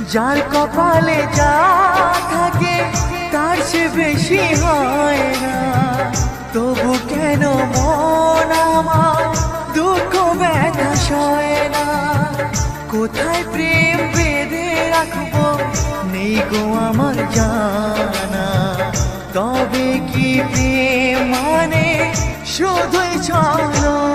যার কপালে যা থাকে তার সে বেশি হয় না। তবু কেন মন আমার দুঃখ ব্যথা সয় না? কোথায় প্রেম বেঁধে রাখবো নেই গো আমার জানা। তবে কি প্রেম মানে শুধুই ছলনা?